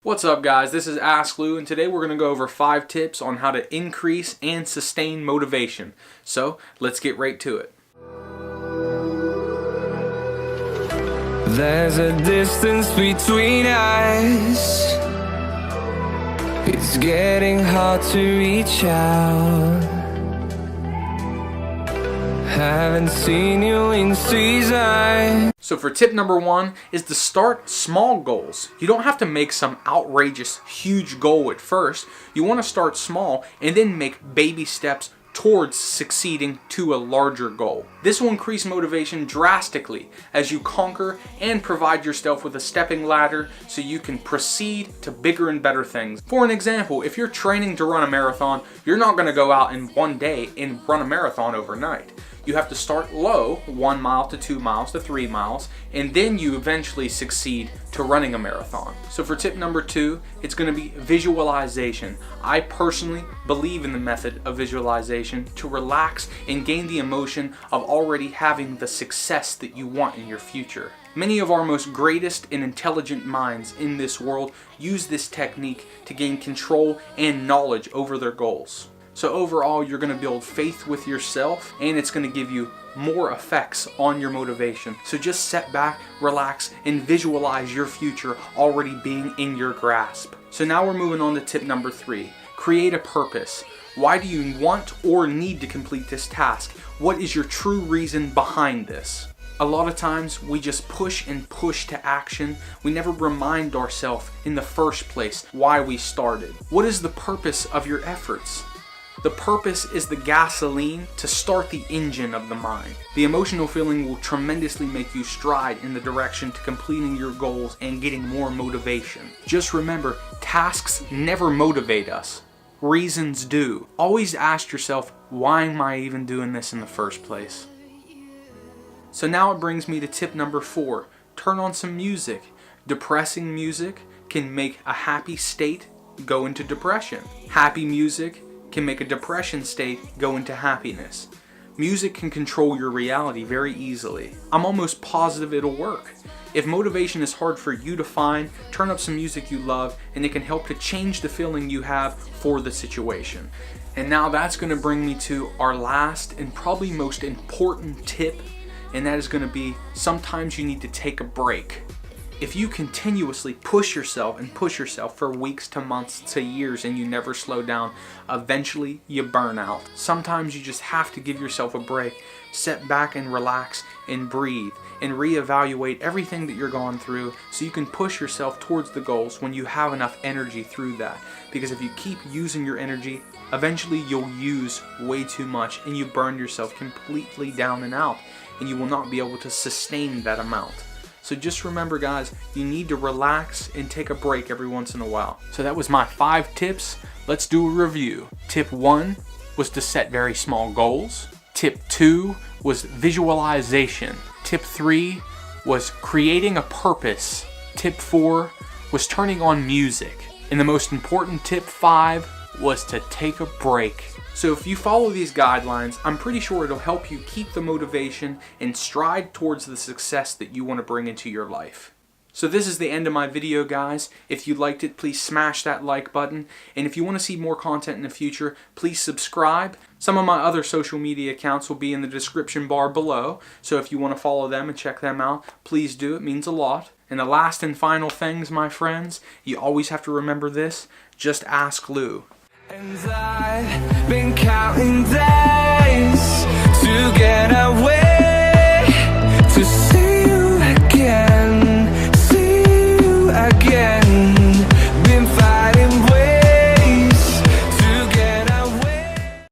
What's up guys, this is Ask Lou and today we're going to go over 5 tips on how to increase and sustain motivation. So let's get right to it. There's a distance between us. It's getting hard to reach out. Haven't seen you in season. So for tip number 1 is to start small goals. You don't have to make some outrageous huge goal at first. You want to start small and then make baby steps towards succeeding to a larger goal. This will increase motivation drastically as you conquer and provide yourself with a stepping ladder so you can proceed to bigger and better things. For an example, if you're training to run a marathon, you're not going to go out in one day and run a marathon overnight. You have to start low, 1 mile to 2 miles to 3 miles, and then you eventually succeed to running a marathon. So for tip number 2, it's going to be visualization. I personally believe in the method of visualization to relax and gain the emotion of already having the success that you want in your future. Many of our most greatest and intelligent minds in this world use this technique to gain control and knowledge over their goals. So overall, you're going to build faith with yourself and it's going to give you more effects on your motivation. So just sit back, relax, and visualize your future already being in your grasp. So now we're moving on to tip number 3. Create a purpose. Why do you want or need to complete this task? What is your true reason behind this? A lot of times we just push to action. We never remind ourselves in the first place why we started. What is the purpose of your efforts? The purpose is the gasoline to start the engine of the mind. The emotional feeling will tremendously make you stride in the direction to completing your goals and getting more motivation. Just remember, tasks never motivate us. Reasons do. Always ask yourself, why am I even doing this in the first place? So now it brings me to tip number 4. Turn on some music. Depressing music can make a happy state go into depression. Happy music can make a depression state go into happiness. Music can control your reality very easily. I'm almost positive it'll work. If motivation is hard for you to find, turn up some music you love and it can help to change the feeling you have for the situation. And now that's going to bring me to our last and probably most important tip, and that is going to be sometimes you need to take a break. If you continuously push yourself for weeks to months to years and you never slow down, eventually you burn out. Sometimes you just have to give yourself a break, sit back and relax and breathe and reevaluate everything that you're going through so you can push yourself towards the goals when you have enough energy through that. Because if you keep using your energy, eventually you'll use way too much and you burn yourself completely down and out and you will not be able to sustain that amount. So just remember guys, you need to relax and take a break every once in a while. So that was my 5 tips. Let's do a review. Tip 1 was to set very small goals. Tip 2 was visualization. Tip 3 was creating a purpose. Tip 4 was turning on music. And the most important tip 5 was to take a break. So if you follow these guidelines, I'm pretty sure it'll help you keep the motivation and stride towards the success that you want to bring into your life. So this is the end of my video guys. If you liked it, please smash that like button. And if you want to see more content in the future, please subscribe. Some of my other social media accounts will be in the description bar below. So if you want to follow them and check them out, please do. It means a lot. And the last and final things, my friends, you always have to remember this. Just ask Lou. And I've been counting down.